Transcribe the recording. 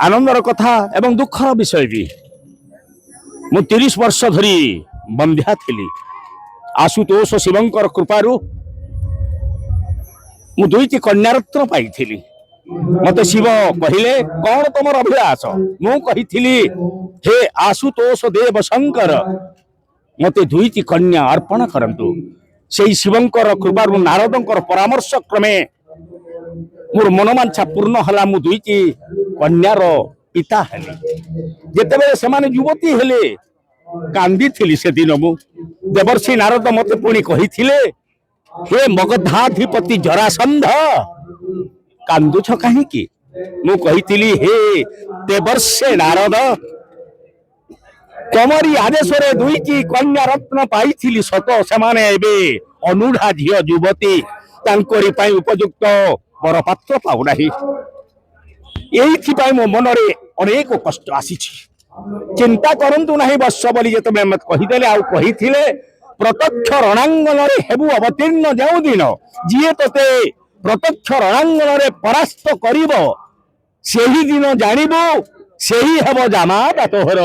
आनंदर कथा एवं दुखर विषय भी मु 30 वर्ष धरी बंध्या थी। आशुतोष शिवंकर कृपारू मु दुईटी कन्यारत्न पाई। मत शिव कहले कौन तुम अभिलाष? मु कही हे आशुतोष देव शंकर मते दुईटी कन्या अर्पण करंतु। से शिवंकर कृपारू नारदंकर परामर्श क्रमे मोर मनोमांछा पूर्ण हला। मु दुईटी कन्यार पिता हेली। जेतेबेले सेमाने युवती हेले कांदी थिली से दिन मु देवर्षि नारद मते पुणी कहिथिले हे मगधाधिपति जरासंध कांदुछ काहीकि? मु कहिथिली हे देवर्षि नारद तमरी आदेश रे दुईटी कन्या रत्न पाइथिली सत सेमाने एबे अनुढ़ा झियो युवती तांकरी पई उपयुक्त बरपात्र पाउ नाही। एइथि पई मो मनरे अनेक कष्ट आसीछि। चिंता करंतु नाही बस बोली जेतबे मत कहिदेले आ कहिथिले प्रत्यक्ष रणांगन रे हेबु अवतीर्ण जाउ दिन जिए तते प्रत्यक्ष रणांगन रे परास्त करिवो सेही दिन जानिबो सेही हेबो जामा तोहर।